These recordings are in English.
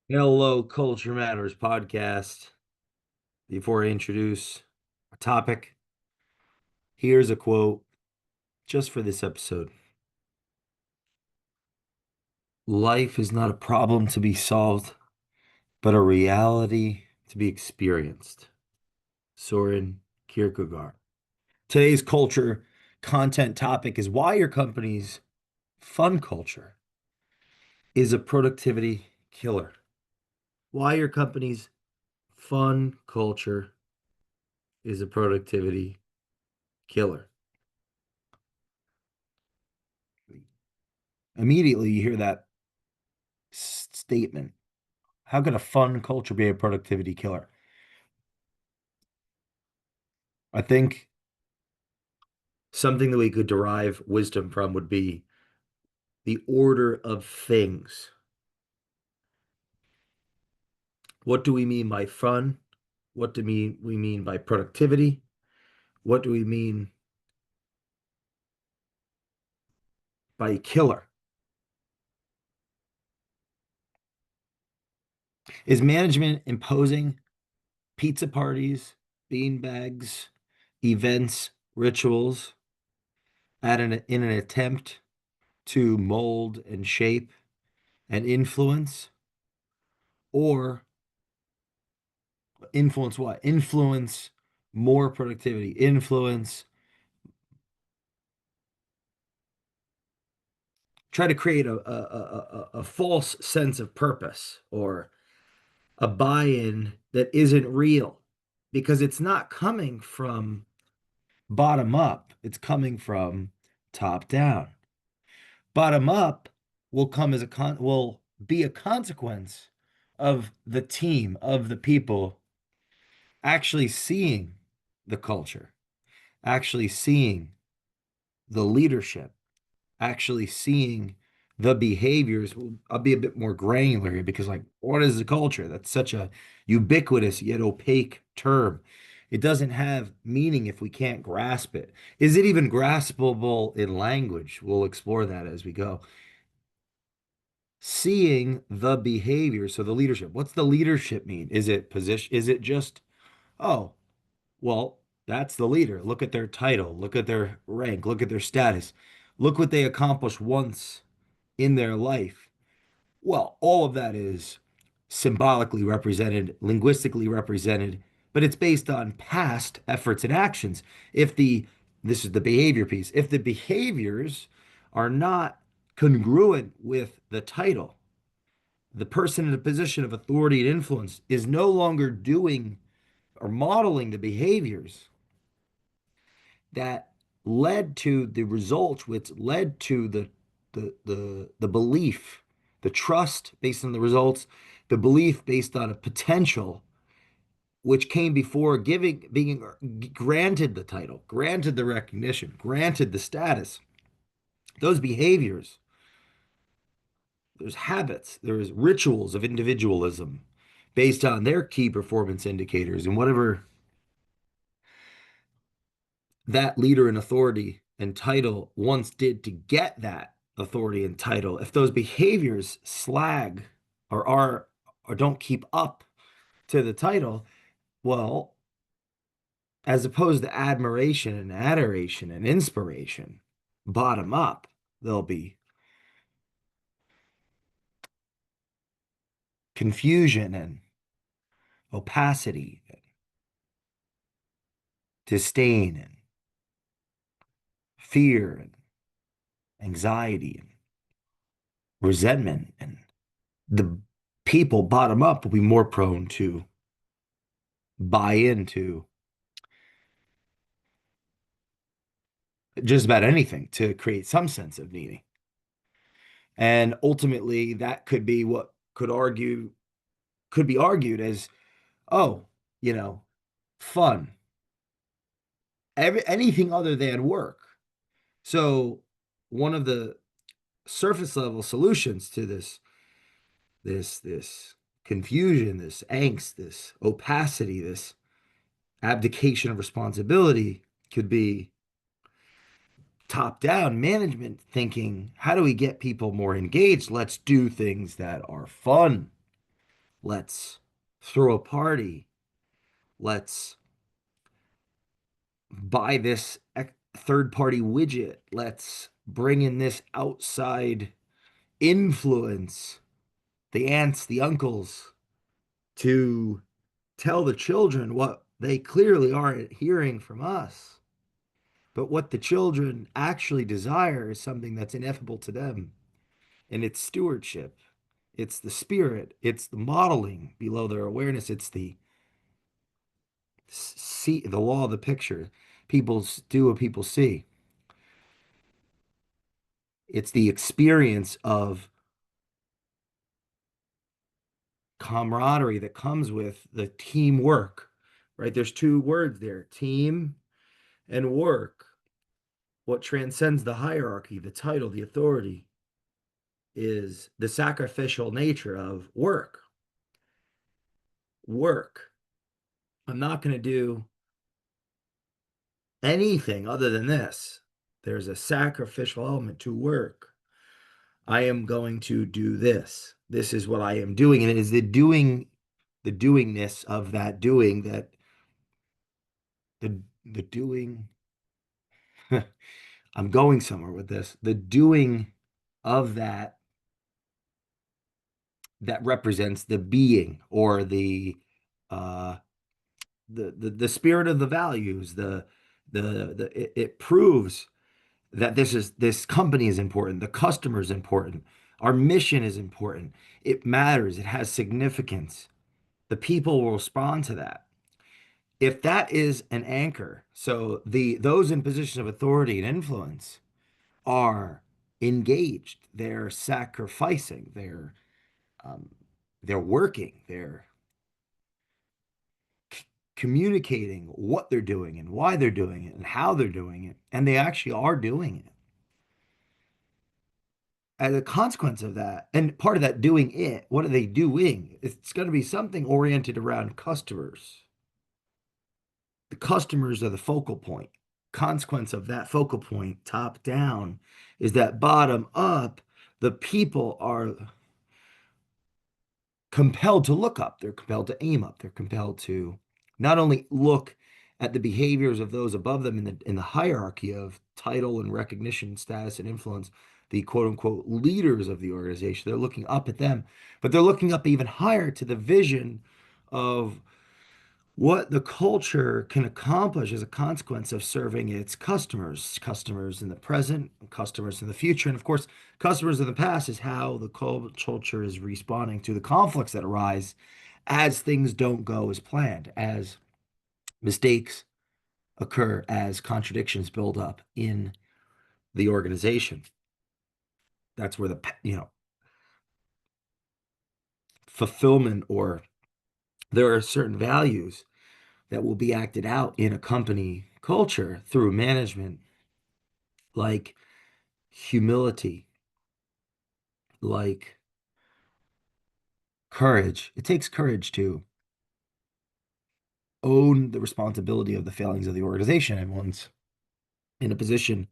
Hello, Culture Matters podcast. Before I introduce a topic, here's a quote just for this episode. Life is not a problem to be solved, but a reality to be experienced. Soren Kierkegaard. Today's culture content topic is why your company's fun culture is a productivity killer. Why your company's fun culture is a productivity killer. Immediately, you hear that statement. How could a fun culture be a productivity killer? I think something that we could derive wisdom from would be the order of things. What do we mean by fun? What do we mean by productivity? What do we mean by killer? Is management imposing pizza parties, bean bags, events, rituals in an attempt to mold and shape and influence? Or influence what? Influence more productivity, influence, try to create a false sense of purpose or a buy-in that isn't real because it's not coming from bottom up, it's coming from top down. Bottom up will be a consequence of the team, of the people actually seeing the culture, actually seeing the leadership, actually seeing the behaviors. I'll be a bit more granular here because, like, what is the culture? That's such a ubiquitous yet opaque term. It doesn't have meaning if we can't grasp it. Is it even graspable in language? We'll explore that as we go. Seeing the behavior, so the leadership. What's the leadership mean? Is it position? Is it just, oh, well, that's the leader. Look at their title, look at their rank, look at their status, look what they accomplished once in their life. Well, all of that is symbolically represented, linguistically represented, but it's based on past efforts and actions. If the This is the behavior piece. If the behaviors are not congruent with the title, the person in a position of authority and influence is no longer doing or modeling the behaviors that led to the results, which led to the belief, the trust based on the results, the belief based on a potential, which came before being granted the title, granted the recognition, granted the status. Those behaviors, there's habits, there's rituals of individualism based on their key performance indicators and whatever that leader and authority and title once did to get that authority and title, if those behaviors slag or don't keep up to the title, well, as opposed to admiration and adoration and inspiration, bottom up, there'll be confusion and opacity, and disdain and fear and anxiety and resentment. And the people bottom up will be more prone to buy into just about anything to create some sense of meaning. And ultimately, that could be what could be argued as, oh, you know, fun, anything other than work. So one of the surface level solutions to this confusion, this angst, this opacity, this abdication of responsibility could be top down management thinking, how do we get people more engaged? Let's do things that are fun. Let's throw a party. Let's buy this third party widget. Let's bring in this outside influence, the aunts, the uncles, to tell the children what they clearly aren't hearing from us. But what the children actually desire is something that's ineffable to them. And it's stewardship. It's the spirit. It's the modeling below their awareness. It's the see, the law of the picture. People do what people see. It's the experience of camaraderie that comes with the teamwork, right? There's two words there, team and work. What transcends the hierarchy, the title, the authority, is the sacrificial nature of work. Work. I'm not going to do anything other than this. There's a sacrificial element to work. I am going to do this. This is what I am doing. And it is the doingness of that doing that the doing. I'm going somewhere with this. The doing of that represents the being or uh the spirit of the values, it proves that this company is important, the customer is important, our mission is important. It matters, it has significance. The people will respond to that. If that is an anchor, so those in positions of authority and influence are engaged, they're sacrificing, um, they're working, they're communicating what they're doing and why they're doing it and how they're doing it, and they actually are doing it. As a consequence of that, and part of that doing it, what are they doing? It's going to be something oriented around customers. The customers are the focal point. Consequence of that focal point, top down, is that bottom up, the people are compelled to look up. They're compelled to aim up. They're compelled to not only look at the behaviors of those above them in the hierarchy of title and recognition, status and influence, the quote unquote leaders of the organization. They're looking up at them, but they're looking up even higher to the vision of what the culture can accomplish as a consequence of serving its customers, customers in the present, customers in the future, and of course, customers in the past is how the culture is responding to the conflicts that arise as things don't go as planned, as mistakes occur, as contradictions build up in the organization. That's where the fulfillment or there are certain values that will be acted out in a company culture through management, like humility, like courage. It takes courage to own the responsibility of the failings of the organization and one's in a position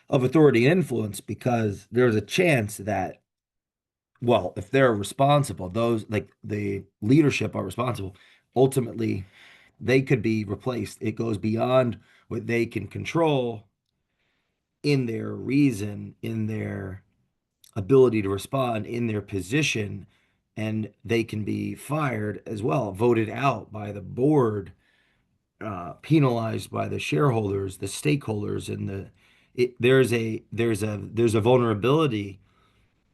of authority and influence because there's a chance that, well, if they're responsible, those like the leadership are responsible, ultimately they could be replaced. It goes beyond what they can control in their reason, in their ability to respond, in their position, and they can be fired as well, voted out by the board, penalized by the shareholders, the stakeholders, and there's a vulnerability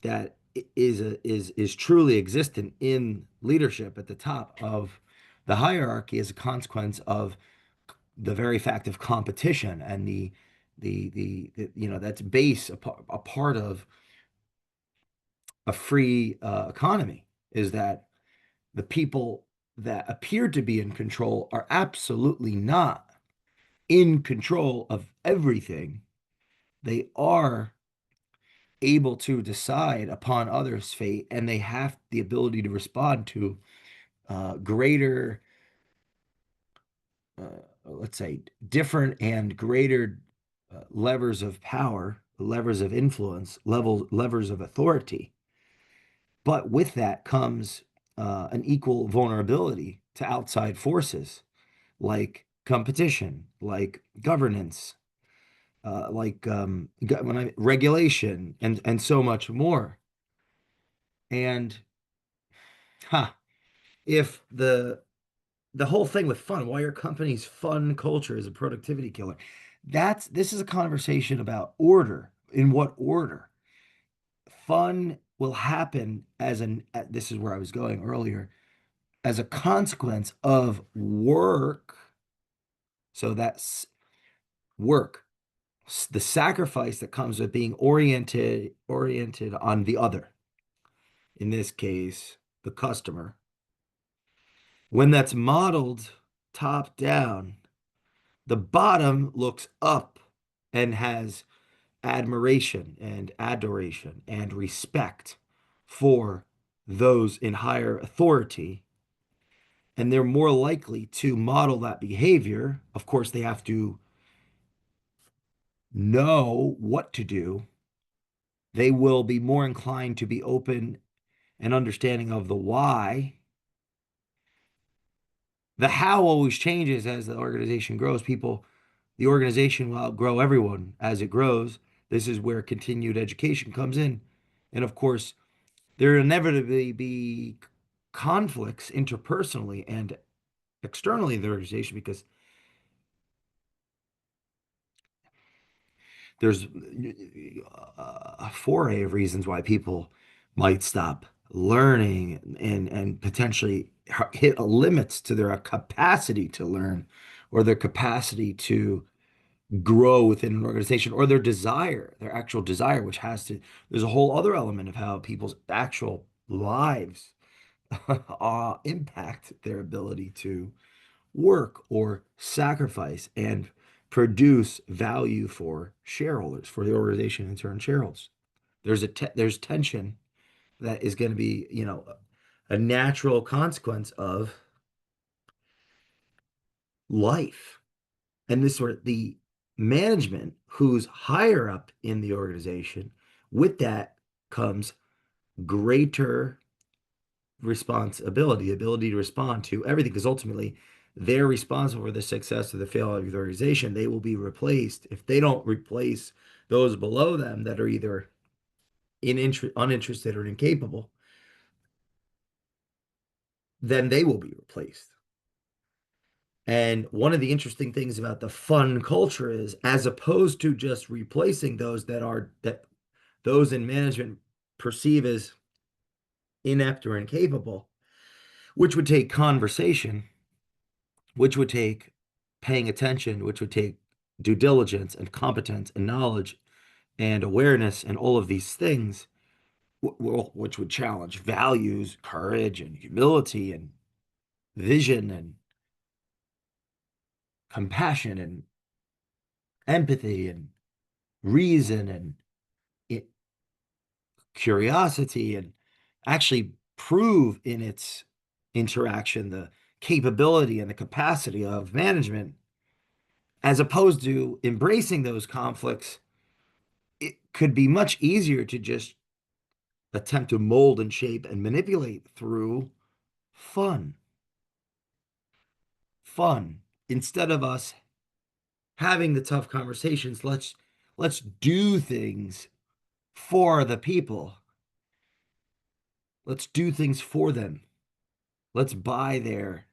that is truly existent in leadership at the top of the hierarchy as a consequence of the very fact of competition and that's a part of a free economy is that the people that appear to be in control are absolutely not in control of everything. They are able to decide upon others' fate, and they have the ability to respond to greater, let's say, different and greater levers of power, levers of influence, levers of authority. But with that comes an equal vulnerability to outside forces like competition, like governance, regulation, and so much more. And huh, if the whole thing with fun, why are companies fun culture is a productivity killer? This is a conversation about order. In what order? Fun will happen this is where I was going earlier, as a consequence of work. So that's work, the sacrifice that comes with being oriented on the other, in this case, the customer. When that's modeled top down, the bottom looks up and has admiration and adoration and respect for those in higher authority. And they're more likely to model that behavior. Of course, they have to know what to do. They will be more inclined to be open and understanding of the why. The how always changes as the organization grows. The organization will outgrow everyone as it grows. This is where continued education comes in. And of course, there inevitably be conflicts interpersonally and externally in the organization because there's a foray of reasons why people might stop learning and potentially hit limits to their capacity to learn or their capacity to grow within an organization or their actual desire, which there's a whole other element of how people's actual lives impact their ability to work or sacrifice and produce value for shareholders, for the organization in turn shareholders. There's tension that is going to be, a natural consequence of life. And this sort of the management who's higher up in the organization, with that comes greater responsibility, ability to respond to everything, because ultimately they're responsible for the success or the failure of the organization. They will be replaced. If they don't replace those below them that are either uninterested or incapable, then they will be replaced. And one of the interesting things about the fun culture is, as opposed to just replacing that those in management perceive as inept or incapable, which would take conversation, which would take paying attention, which would take due diligence and competence and knowledge and awareness and all of these things, which would challenge values, courage, and humility, and vision, and compassion, and empathy, and reason, and it, curiosity, and actually prove in its interaction the capability and the capacity of management, as opposed to embracing those conflicts. It could be much easier to just attempt to mold and shape and manipulate through fun. Fun. Instead of us having the tough conversations, let's do things for the people. Let's do things for them. Let's buy their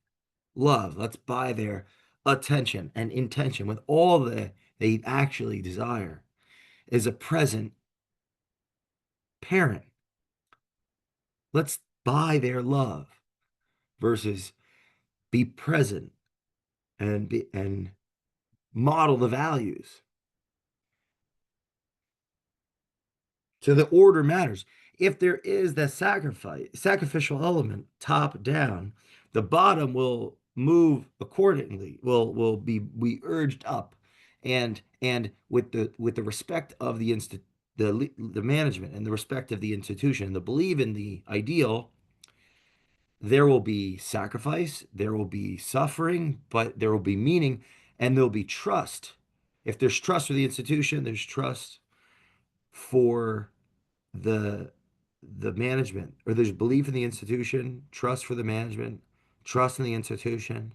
love. Let's buy their attention and intention with all they actually desire is a present parent. Let's buy their love versus be present and model the values. So the order matters. If there is that sacrificial element top down, the bottom will move accordingly, will be urged up. And with the respect of the management and the respect of the institution, the belief in the ideal, there will be sacrifice, there will be suffering, but there will be meaning, and there'll be trust. If there's trust for the institution, there's trust for the the management, or there's belief in the institution, trust for the management, trust in the institution,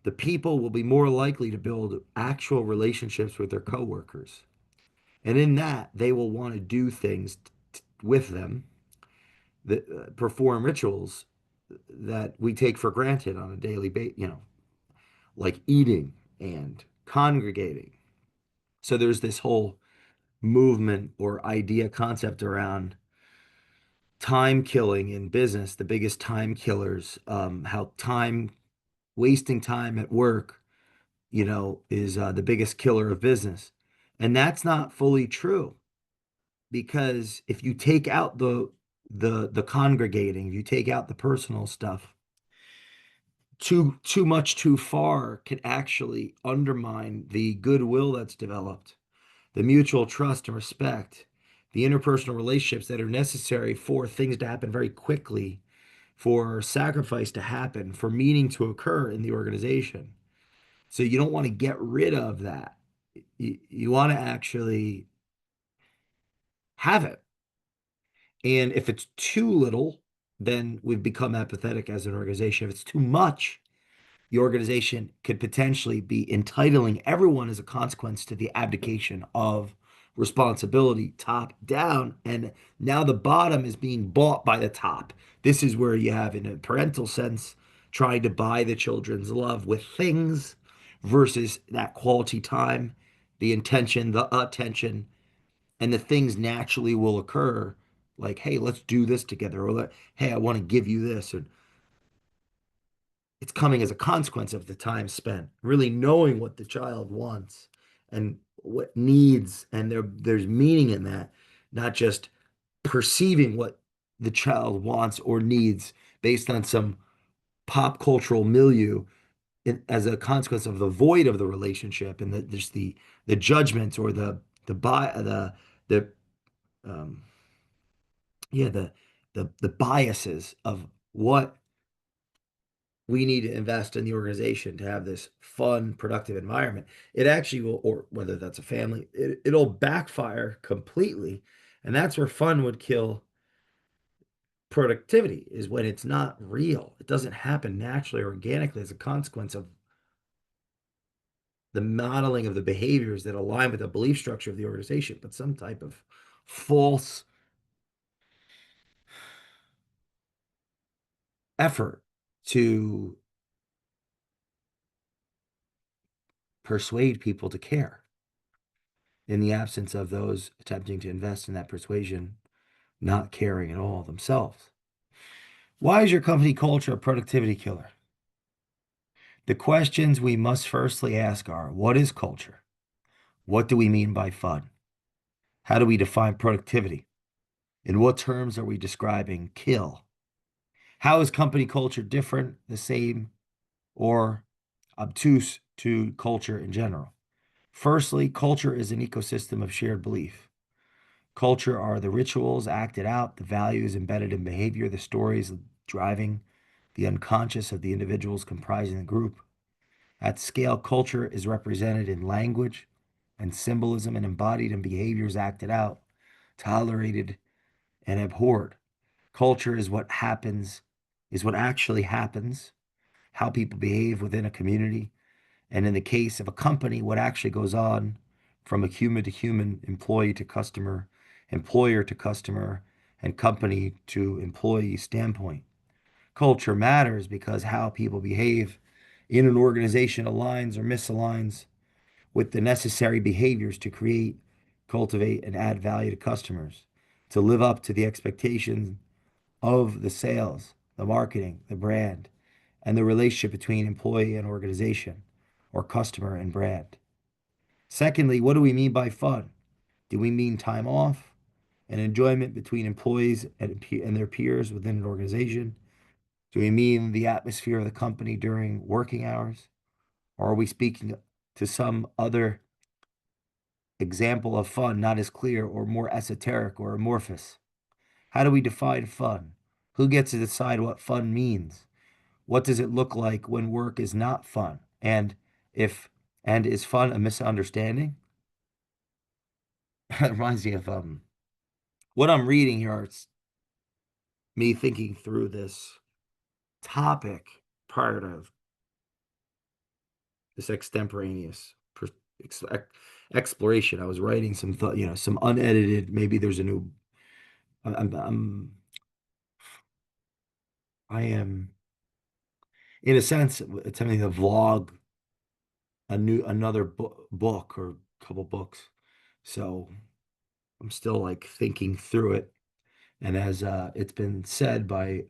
the people will be more likely to build actual relationships with their coworkers. And in that, they will want to do things with them that perform rituals that we take for granted on a daily basis, like eating and congregating. So there's this whole movement or idea concept around time killing in business, the biggest time killers, how time, wasting time at work, is the biggest killer of business. And that's not fully true because if you take out the congregating, if you take out the personal stuff, too much too far can actually undermine the goodwill that's developed, the mutual trust and respect, the interpersonal relationships that are necessary for things to happen very quickly, for sacrifice to happen, for meaning to occur in the organization. So you don't want to get rid of that. You want to actually have it. And if it's too little, then we've become apathetic as an organization. If it's too much, the organization could potentially be entitling everyone as a consequence to the abdication of responsibility top down. And now the bottom is being bought by the top. This is where you have, in a parental sense, trying to buy the children's love with things versus that quality time, the intention, the attention, and the things naturally will occur. Like, hey, let's do this together, or hey, I want to give you this, and it's coming as a consequence of the time spent really knowing what the child wants and what needs, and there's meaning in that, not just perceiving what the child wants or needs based on some pop cultural milieu as a consequence of the void of the relationship and just the judgments or the um yeah the biases of what we need to invest in the organization to have this fun, productive environment. It actually will, or whether that's a family, it'll backfire completely. And that's where fun would kill productivity, is when it's not real. It doesn't happen naturally or organically as a consequence of the modeling of the behaviors that align with the belief structure of the organization, but some type of false effort to persuade people to care in the absence of those attempting to invest in that persuasion not caring at all themselves. Why is your company culture a productivity killer? The questions we must firstly ask are, what is culture? What do we mean by fun? How do we define productivity? In what terms are we describing kill? How is company culture different, the same, or obtuse to culture in general? Firstly, culture is an ecosystem of shared belief. Culture are the rituals acted out, the values embedded in behavior, the stories driving the unconscious of the individuals comprising the group. At scale, culture is represented in language and symbolism and embodied in behaviors acted out, tolerated, and abhorred. Culture is what actually happens, how people behave within a community, and in the case of a company, what actually goes on from a human to human, employee to customer, employer to customer, and company to employee standpoint. Culture matters because how people behave in an organization aligns or misaligns with the necessary behaviors to create, cultivate, and add value to customers, to live up to the expectations of the sales, the marketing, the brand, and the relationship between employee and organization, or customer and brand. Secondly, what do we mean by fun? Do we mean time off and enjoyment between employees and their peers within an organization? Do we mean the atmosphere of the company during working hours? Or are we speaking to some other example of fun not as clear or more esoteric or amorphous? How do we define fun? Who gets to decide what fun means? What does it look like when work is not fun? If and is fun a misunderstanding? It reminds me of what I'm reading here. me thinking through this topic prior to this extemporaneous ex- exploration. I was writing some thought, some unedited. Maybe there's a new. I am, in a sense, attempting to vlog another book or a couple books. So I'm still like thinking through it. And as it's been said by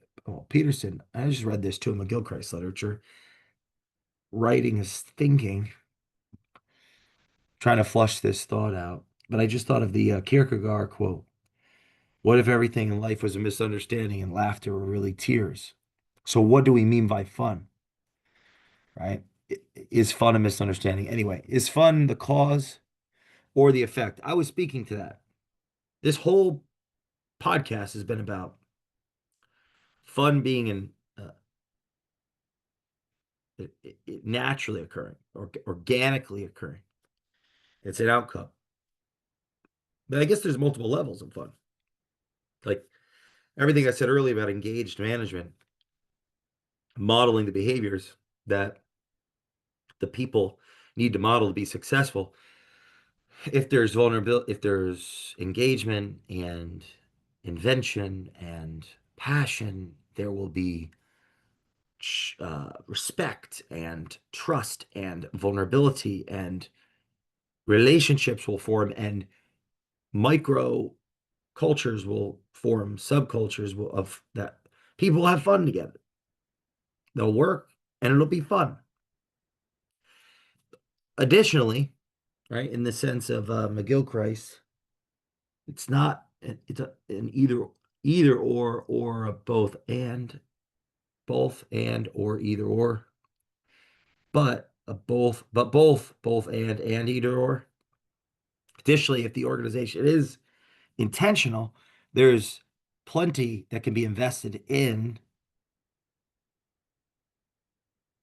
Peterson, I just read this too in McGilchrist literature. Writing is thinking, trying to flush this thought out. But I just thought of the Kierkegaard quote: "What if everything in life was a misunderstanding and laughter were really tears?" So what do we mean by fun, right? Is fun a misunderstanding? Anyway, is fun the cause or the effect? I was speaking to that. This whole podcast has been about fun being naturally occurring or organically occurring. It's an outcome. But I guess there's multiple levels of fun. Like everything I said earlier about engaged management, modeling the behaviors that the people need to model to be successful. If there's vulnerability, if there's engagement and invention and passion, there will be respect and trust and vulnerability, and relationships will form, and micro cultures will form, subcultures will of that people will have fun together. They'll work and it'll be fun. Additionally, right, in the sense of McGilchrist, it's not it's an either or a both and or either or, but a both and either or. Additionally, if the organization is intentional, there's plenty that can be invested in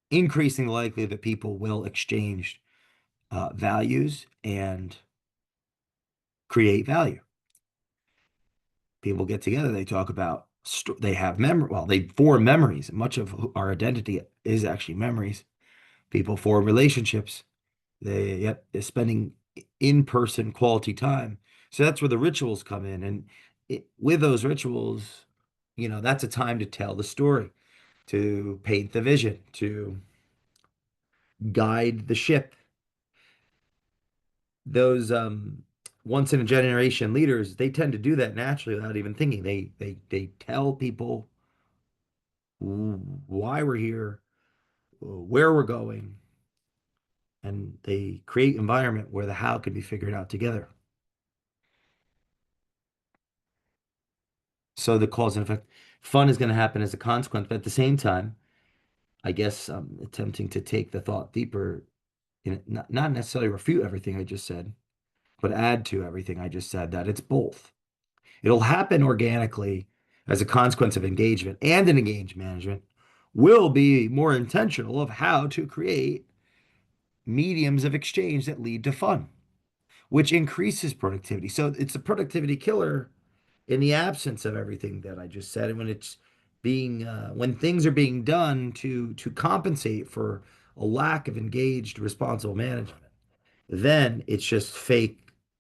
increasing the likelihood that people will exchange values and create value. People get together, they talk about, they have memory, well, they form memories. Much of our identity is actually memories. People form relationships. They're spending in-person quality time. So that's where the rituals come in. And with those rituals, that's a time to tell the story, to paint the vision, to guide the ship. Those once in a generation leaders, they tend to do that naturally without even thinking. They tell people why we're here, where we're going, and they create environment where the how can be figured out together. So the cause and effect, fun is going to happen as a consequence, but at the same time, I guess I'm attempting to take the thought deeper, not necessarily refute everything I just said, but add to everything I just said, that it's both. It'll happen organically as a consequence of engagement, and an engaged management will be more intentional of how to create mediums of exchange that lead to fun, which increases productivity. So it's a productivity killer in the absence of everything that I just said. And when it's when things are being done to compensate for a lack of engaged, responsible management, then it's just fake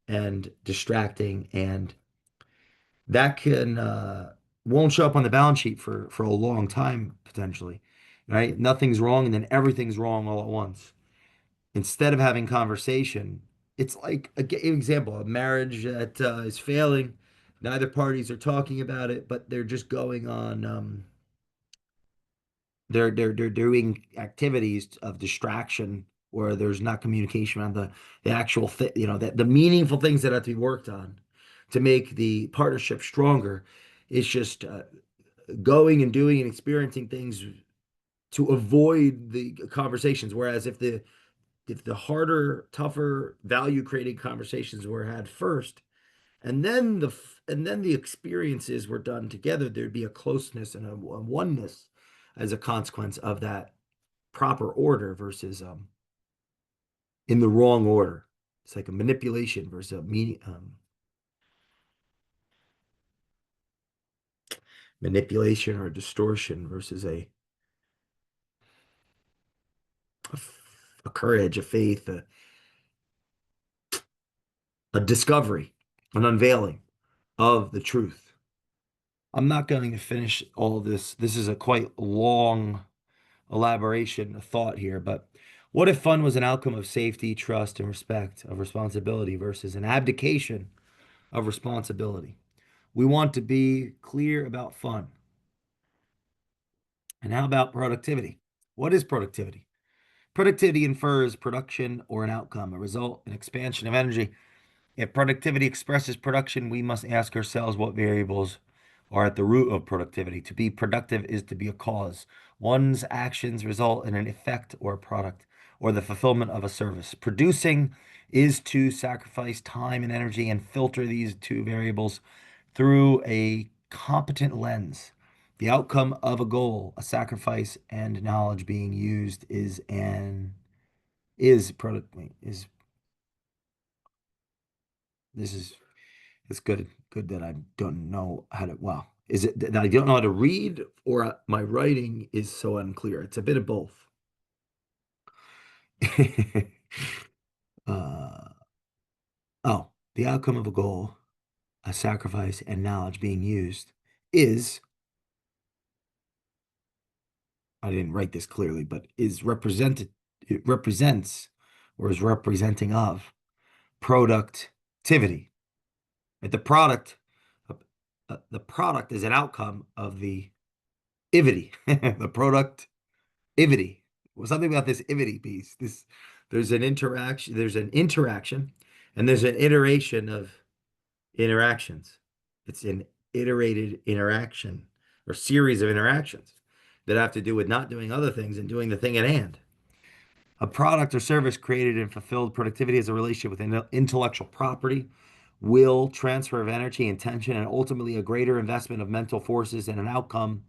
and distracting, and that can won't show up on the balance sheet for a long time potentially, right? Nothing's wrong, and then everything's wrong all at once. Instead of having conversation, it's like example, a marriage that is failing. Neither parties are talking about it, but they're just going on. They're doing activities of distraction where there's not communication around the actual the meaningful things that have to be worked on to make the partnership stronger. It's just going and doing and experiencing things to avoid the conversations. Whereas if the harder, tougher, value creating conversations were had first, and then the experiences were done together, there'd be a closeness and a oneness as a consequence of that proper order versus in the wrong order. It's like a manipulation versus a meaning. manipulation or distortion versus a, a courage, a faith, a discovery, an unveiling of the truth. I'm not going to finish all this. This is a quite long elaboration, a thought here, but what if fun was an outcome of safety, trust, and respect, of responsibility versus an abdication of responsibility? We want to be clear about fun. And how about productivity? What is productivity? Productivity infers production or an outcome, a result, an expansion of energy. If productivity expresses production, we must ask ourselves what variables are at the root of productivity. To be productive is to be a cause. One's actions result in an effect or a product or the fulfillment of a service. Producing is to sacrifice time and energy and filter these two variables through a competent lens. The outcome of a goal, a sacrifice, and knowledge being used is product is this is it's good that I don't know how to, well, is it that I don't know how to read or my writing is so unclear? It's a bit of both. uh, oh, the outcome of a goal, a sacrifice, and knowledge being used is, I didn't write this clearly, but is represented, it represents or is representing of productivity. Right? The product is an outcome of the ivity, the productivity. Well, something about this ivity piece. There's an interaction, and there's an iteration of interactions. It's an iterated interaction or series of interactions that have to do with not doing other things and doing the thing at hand. A product or service created and fulfilled productivity is a relationship with intellectual property, will, transfer of energy, intention, and ultimately a greater investment of mental forces and an outcome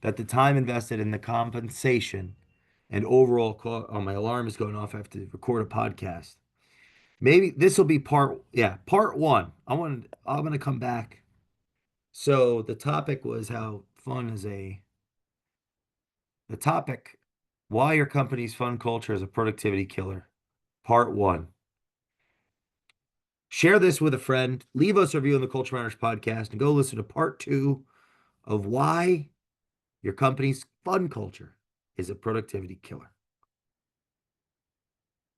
that the time invested in the compensation and overall oh, my alarm is going off. I have to record a podcast. Maybe this will be part one. I'm going to come back. So the topic was how fun is the topic, why your company's fun culture is a productivity killer. Part one. Share this with a friend. Leave us a review on the Culture Runners podcast and go listen to part two of why your company's fun culture is a productivity killer.